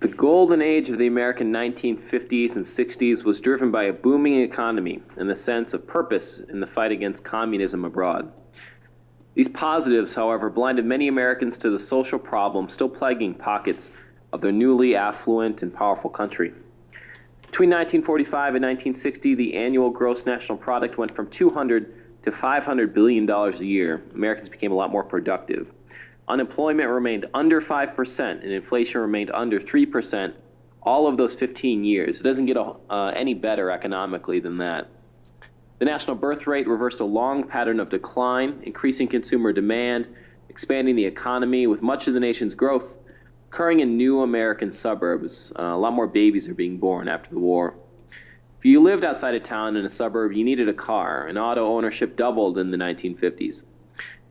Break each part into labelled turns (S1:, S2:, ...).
S1: The golden age of the American 1950s and 60s was driven by a booming economy and the sense of purpose in the fight against communism abroad. These positives, however, blinded many Americans to the social problems still plaguing pockets of their newly affluent and powerful country. Between 1945 and 1960, the annual gross national product went from $200 to $500 billion a year. Americans became a lot more productive. Unemployment remained under 5%, and inflation remained under 3% all of those 15 years. It doesn't get any better economically than that. The national birth rate reversed a long pattern of decline, increasing consumer demand, expanding the economy, with much of the nation's growth occurring in new American suburbs. A lot more babies are being born after the war. If you lived outside of town in a suburb, you needed a car, and auto ownership doubled in the 1950s.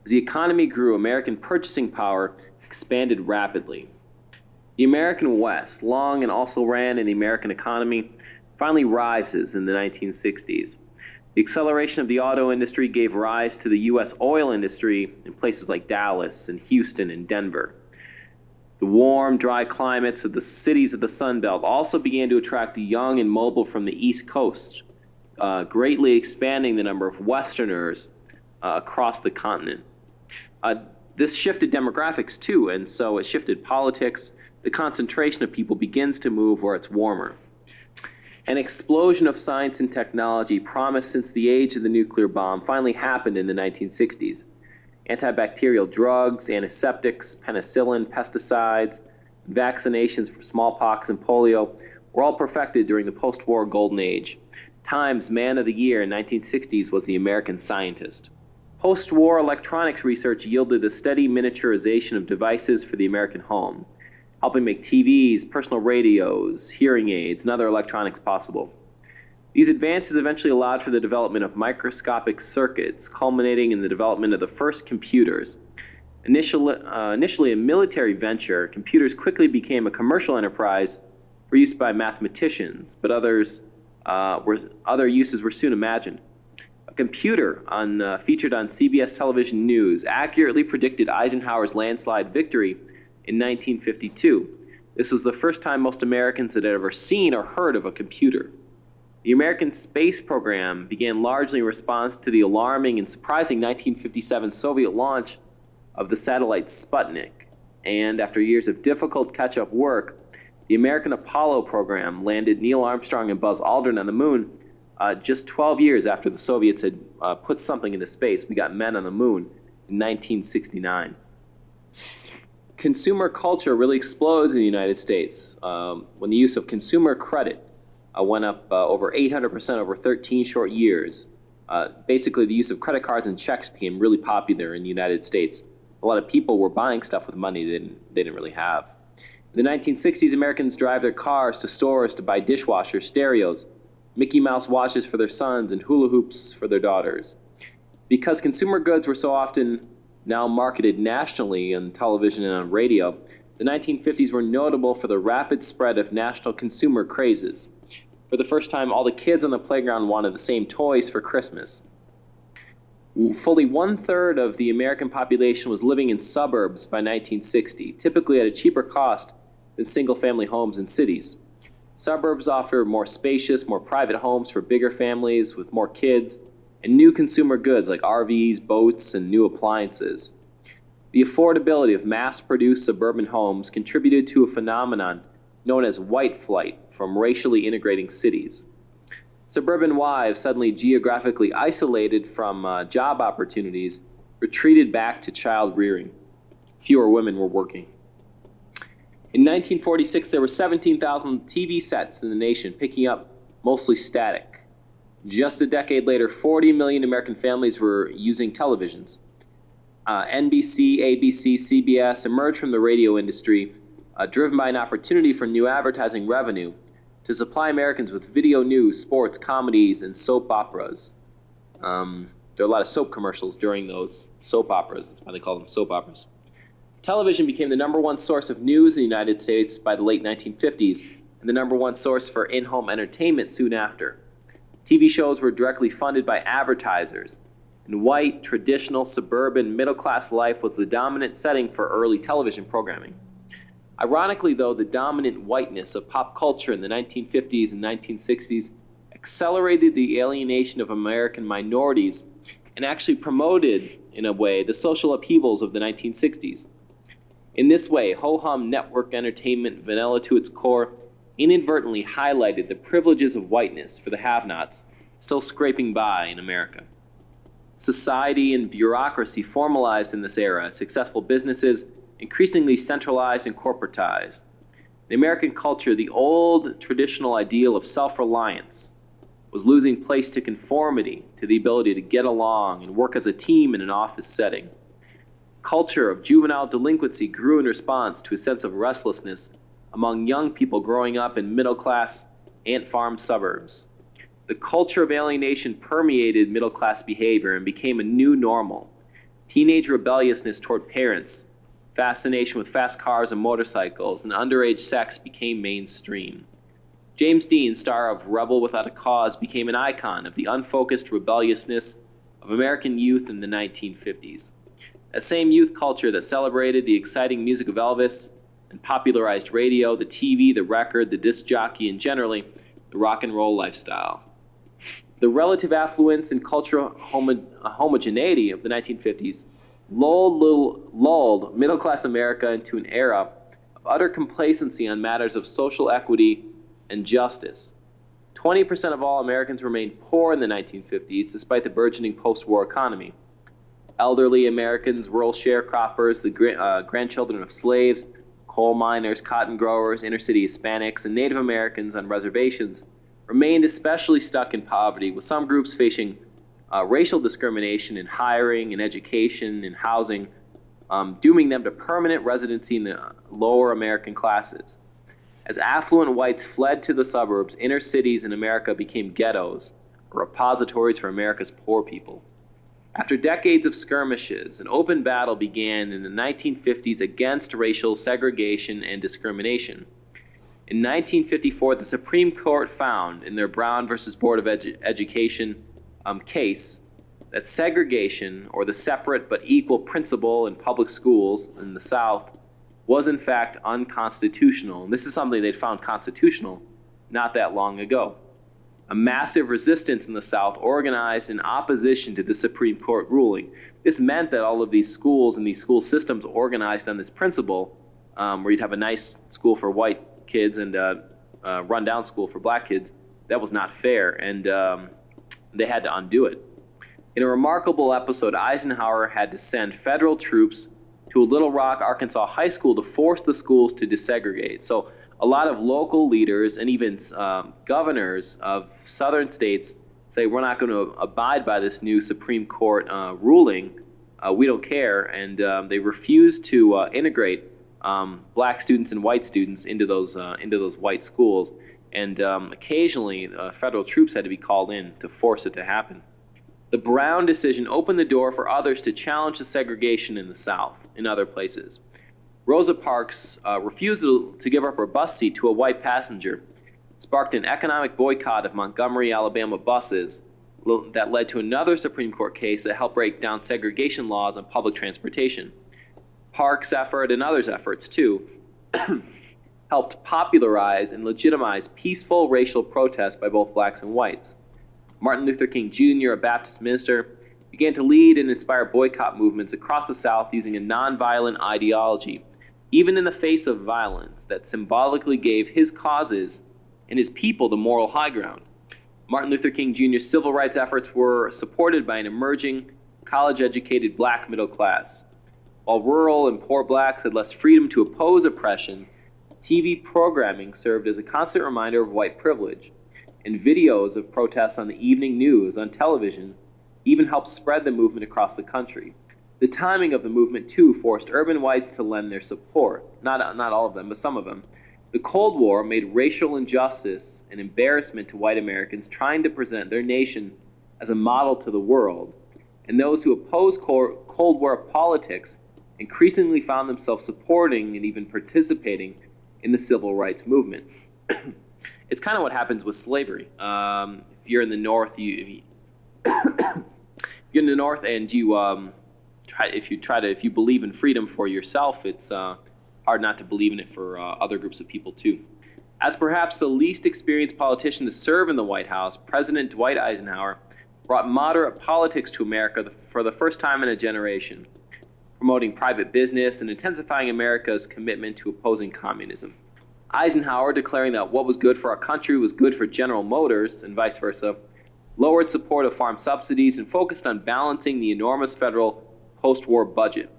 S1: As the economy grew, American purchasing power expanded rapidly. The American West, long and also ran in the American economy, finally rises in the 1960s. The acceleration of the auto industry gave rise to the U.S. oil industry in places like Dallas and Houston and Denver. The warm, dry climates of the cities of the Sun Belt also began to attract the young and mobile from the East Coast, greatly expanding the number of Westerners across the continent. This shifted demographics too, and so it shifted politics. The concentration of people begins to move where it's warmer. An explosion of science and technology promised since the age of the nuclear bomb finally happened in the 1960s. Antibacterial drugs, antiseptics, penicillin, pesticides, vaccinations for smallpox and polio were all perfected during the post-war golden age. Time's Man of the Year in 1960s was the American scientist. Post-war electronics research yielded the steady miniaturization of devices for the American home, helping make TVs, personal radios, hearing aids, and other electronics possible. These advances eventually allowed for the development of microscopic circuits, culminating in the development of the first computers. Initially a military venture, computers quickly became a commercial enterprise for use by mathematicians, but other uses were soon imagined. A computer featured on CBS television news accurately predicted Eisenhower's landslide victory in 1952. This was the first time most Americans had ever seen or heard of a computer. The American space program began largely in response to the alarming and surprising 1957 Soviet launch of the satellite Sputnik. And after years of difficult catch-up work, the American Apollo program landed Neil Armstrong and Buzz Aldrin on the moon just 12 years after the Soviets had put something into space. We got men on the moon in 1969. Consumer culture really explodes in the United States when the use of consumer credit went up over 800% over 13 short years. Basically, the use of credit cards and checks became really popular in the United States. A lot of people were buying stuff with money they didn't really have. In the 1960s, Americans drive their cars to stores to buy dishwashers, stereos, Mickey Mouse watches for their sons, and hula hoops for their daughters. Because consumer goods were so often now marketed nationally on television and on radio, the 1950s were notable for the rapid spread of national consumer crazes. For the first time, all the kids on the playground wanted the same toys for Christmas. Fully one-third of the American population was living in suburbs by 1960, typically at a cheaper cost than single-family homes in cities. Suburbs offer more spacious, more private homes for bigger families with more kids, and new consumer goods like RVs, boats, and new appliances. The affordability of mass-produced suburban homes contributed to a phenomenon known as white flight from racially integrating cities. Suburban wives, suddenly geographically isolated from job opportunities, retreated back to child rearing. Fewer women were working. In 1946, there were 17,000 TV sets in the nation, picking up mostly static. Just a decade later, 40 million American families were using televisions. NBC, ABC, CBS emerged from the radio industry, driven by an opportunity for new advertising revenue to supply Americans with video news, sports, comedies, and soap operas. There are a lot of soap commercials during those soap operas. That's why they call them soap operas. Television became the number one source of news in the United States by the late 1950s, and the number one source for in-home entertainment soon after. TV shows were directly funded by advertisers, and white, traditional, suburban, middle-class life was the dominant setting for early television programming. Ironically, though, the dominant whiteness of pop culture in the 1950s and 1960s accelerated the alienation of American minorities and actually promoted, in a way, the social upheavals of the 1960s. In this way, ho-hum network entertainment, vanilla to its core, inadvertently highlighted the privileges of whiteness for the have-nots still scraping by in America. Society and bureaucracy formalized in this era, successful businesses increasingly centralized and corporatized. In American culture, the old traditional ideal of self-reliance was losing place to conformity, to the ability to get along and work as a team in an office setting. Culture of juvenile delinquency grew in response to a sense of restlessness among young people growing up in middle-class ant farm suburbs. The culture of alienation permeated middle-class behavior and became a new normal. Teenage rebelliousness toward parents, fascination with fast cars and motorcycles, and underage sex became mainstream. James Dean, star of Rebel Without a Cause, became an icon of the unfocused rebelliousness of American youth in the 1950s. That same youth culture that celebrated the exciting music of Elvis and popularized radio, the TV, the record, the disc jockey, and generally, the rock and roll lifestyle. The relative affluence and cultural homogeneity of the 1950s lulled middle-class America into an era of utter complacency on matters of social equity and justice. 20% of all Americans remained poor in the 1950s, despite the burgeoning post-war economy. Elderly Americans, rural sharecroppers, the grandchildren of slaves, coal miners, cotton growers, inner-city Hispanics, and Native Americans on reservations remained especially stuck in poverty, with some groups facing racial discrimination in hiring, in education, in housing, dooming them to permanent residency in the lower American classes. As affluent whites fled to the suburbs, inner cities in America became ghettos, or repositories for America's poor people. After decades of skirmishes, an open battle began in the 1950s against racial segregation and discrimination. In 1954, the Supreme Court found in their Brown versus Board of Education case that segregation, or the separate but equal principle in public schools in the South, was in fact unconstitutional. And this is something they'd found constitutional not that long ago. A massive resistance in the South organized in opposition to the Supreme Court ruling. This meant that all of these schools and these school systems organized on this principle, where you'd have a nice school for white kids and a rundown school for black kids, that was not fair, and they had to undo it. In a remarkable episode, Eisenhower had to send federal troops to a Little Rock, Arkansas high school to force the schools to desegregate. So a lot of local leaders and even governors of southern states say, we're not going to abide by this new Supreme Court ruling. We don't care. And they refused to integrate black students and white students into those white schools. And occasionally, federal troops had to be called in to force it to happen. The Brown decision opened the door for others to challenge the segregation in the South, in other places. Rosa Parks' refusal to give up her bus seat to a white passenger sparked an economic boycott of Montgomery, Alabama buses that led to another Supreme Court case that helped break down segregation laws on public transportation. Parks' effort and others' efforts, too, helped popularize and legitimize peaceful racial protest by both blacks and whites. Martin Luther King Jr., a Baptist minister, began to lead and inspire boycott movements across the South using a nonviolent ideology, even in the face of violence, that symbolically gave his causes and his people the moral high ground. Martin Luther King Jr.'s civil rights efforts were supported by an emerging, college-educated black middle class. While rural and poor blacks had less freedom to oppose oppression, TV programming served as a constant reminder of white privilege, and videos of protests on the evening news on television even helped spread the movement across the country. The timing of the movement, too, forced urban whites to lend their support. Not all of them, but some of them. The Cold War made racial injustice an embarrassment to white Americans trying to present their nation as a model to the world, and those who opposed Cold War politics increasingly found themselves supporting and even participating in the civil rights movement. It's kind of what happens with slavery. If you're in the North, if you're in the North and if you believe in freedom for yourself, it's hard not to believe in it for other groups of people too. As perhaps the least experienced politician to serve in the White House, President Dwight Eisenhower brought moderate politics to America for the first time in a generation, promoting private business and intensifying America's commitment to opposing communism. Eisenhower, declaring that what was good for our country was good for General Motors and vice versa, lowered support of farm subsidies and focused on balancing the enormous federal post-war budget.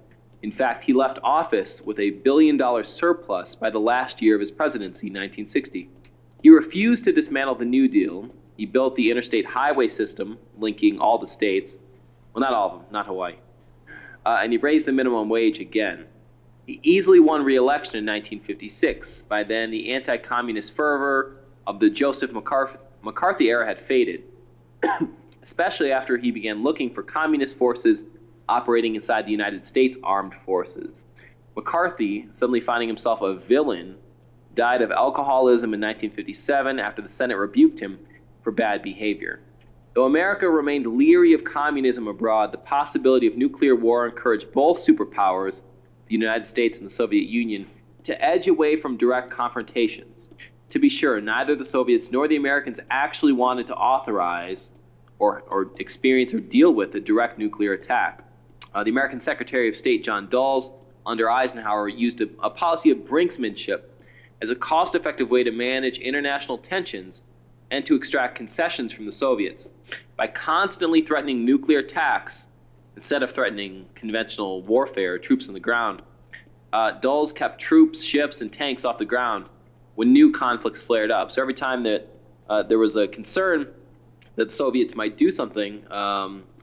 S1: In fact, he left office with a $1 billion surplus by the last year of his presidency, 1960. He refused to dismantle the New Deal. He built the interstate highway system, linking all the states. Well, not all of them, not Hawaii. And he raised the minimum wage again. He easily won re-election in 1956. By then, the anti-communist fervor of the Joseph McCarthy era had faded, especially after he began looking for communist forces operating inside the United States Armed Forces. McCarthy, suddenly finding himself a villain, died of alcoholism in 1957 after the Senate rebuked him for bad behavior. Though America remained leery of communism abroad, the possibility of nuclear war encouraged both superpowers, the United States and the Soviet Union, to edge away from direct confrontations. To be sure, neither the Soviets nor the Americans actually wanted to authorize or experience or deal with a direct nuclear attack. The American Secretary of State John Dulles, under Eisenhower, used a policy of brinksmanship as a cost-effective way to manage international tensions and to extract concessions from the Soviets. By constantly threatening nuclear attacks instead of threatening conventional warfare, troops on the ground, Dulles kept troops, ships, and tanks off the ground when new conflicts flared up. So every time that there was a concern that the Soviets might do something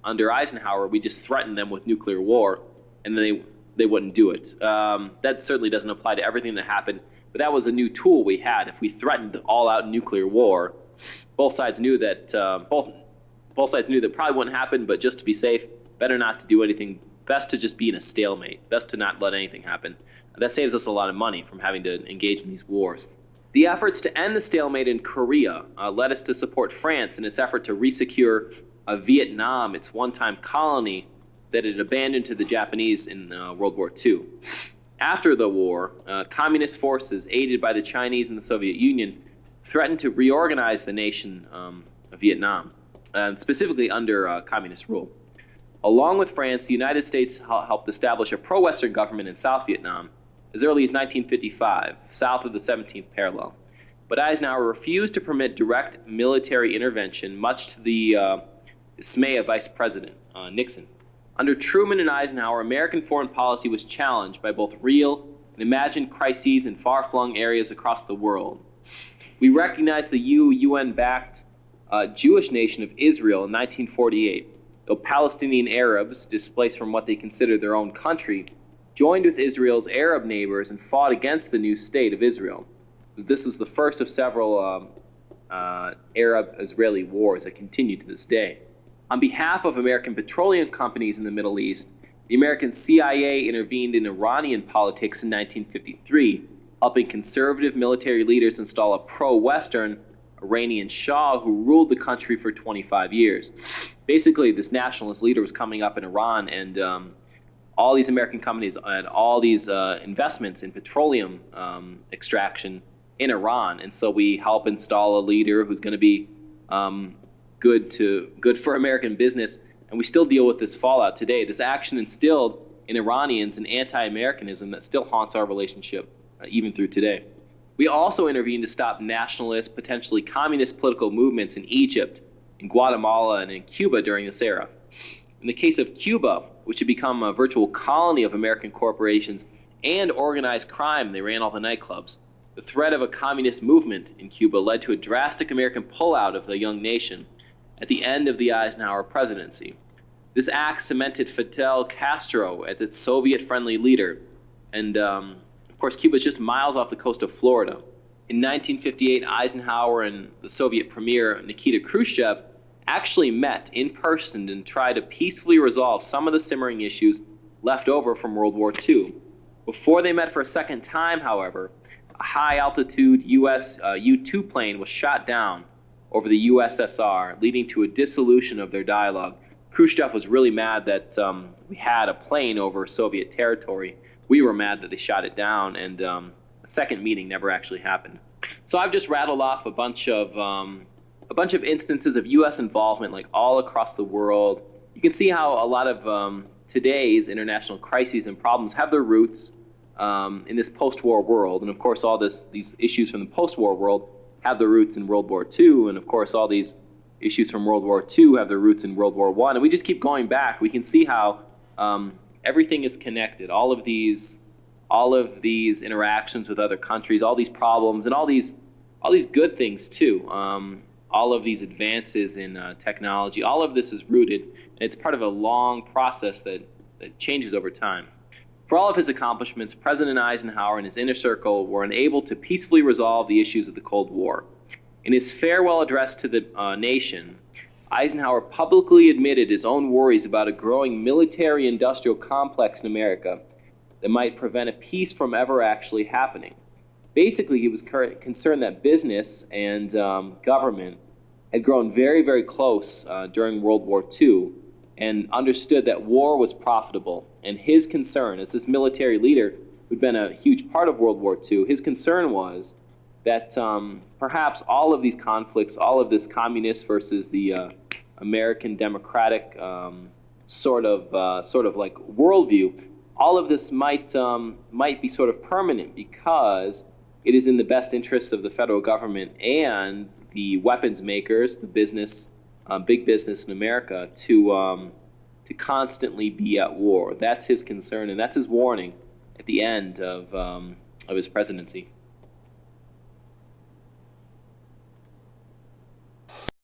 S1: under Eisenhower, we just threatened them with nuclear war, and then they wouldn't do it. That certainly doesn't apply to everything that happened, but that was a new tool we had. If we threatened all-out nuclear war, both sides knew that both sides knew that probably wouldn't happen, but just to be safe, better not to do anything. Best to just be in a stalemate. Best to not let anything happen. That saves us a lot of money from having to engage in these wars. The efforts to end the stalemate in Korea led us to support France in its effort to resecure Vietnam, its one-time colony that it abandoned to the Japanese in World War II. After the war, communist forces, aided by the Chinese and the Soviet Union, threatened to reorganize the nation of Vietnam, specifically under communist rule. Along with France, the United States helped establish a pro-Western government in South Vietnam as early as 1955, south of the 17th parallel. But Eisenhower refused to permit direct military intervention, much to the dismay of Vice President Nixon. Under Truman and Eisenhower, American foreign policy was challenged by both real and imagined crises in far-flung areas across the world. We recognized the UN-backed Jewish nation of Israel in 1948, though Palestinian Arabs, displaced from what they considered their own country, joined with Israel's Arab neighbors and fought against the new state of Israel. This was the first of several Arab-Israeli wars that continue to this day. On behalf of American petroleum companies in the Middle East, the American CIA intervened in Iranian politics in 1953, helping conservative military leaders install a pro-Western Iranian Shah who ruled the country for 25 years. Basically, this nationalist leader was coming up in Iran, and all these American companies had all these investments in petroleum extraction in Iran, and so we help install a leader who's going to be good for American business, and we still deal with this fallout today. This action instilled in Iranians an anti-Americanism that still haunts our relationship even through today. We also intervened to stop nationalist, potentially communist political movements in Egypt, in Guatemala, and in Cuba during this era. In the case of Cuba, which had become a virtual colony of American corporations and organized crime, they ran all the nightclubs. The threat of a communist movement in Cuba led to a drastic American pullout of the young nation at the end of the Eisenhower presidency. This act cemented Fidel Castro as its Soviet-friendly leader, and of course, Cuba is just miles off the coast of Florida. In 1958, Eisenhower and the Soviet premier Nikita Khrushchev actually met in person and tried to peacefully resolve some of the simmering issues left over from World War II. Before they met for a second time, however, a high-altitude U.S. U-2 plane was shot down over the USSR, leading to a dissolution of their dialogue. Khrushchev was really mad that we had a plane over Soviet territory, we were mad that they shot it down, and the second meeting never actually happened. So I've just rattled off a bunch of instances of U.S. involvement, like all across the world. You can see how a lot of today's international crises and problems have their roots in this post-war world, and of course, all these issues from the post-war world have their roots in World War II, and of course, all these issues from World War II have their roots in World War I, and we just keep going back. We can see how everything is connected. All of these interactions with other countries, all these problems, and all these good things too. All of these advances in technology, all of this is rooted, and it's part of a long process that changes over time. For all of his accomplishments, President Eisenhower and his inner circle were unable to peacefully resolve the issues of the Cold War. In his farewell address to the nation, Eisenhower publicly admitted his own worries about a growing military-industrial complex in America that might prevent a peace from ever actually happening. Basically, he was concerned that business and government had grown very, very close during World War II and understood that war was profitable. And his concern, as this military leader who'd been a huge part of World War II, his concern was that perhaps all of these conflicts, all of this communist versus the American democratic sort of like worldview, all of this might be sort of permanent, because it is in the best interests of the federal government and the weapons makers, the business, big business in America, to constantly be at war. That's his concern, and that's his warning at the end of his presidency.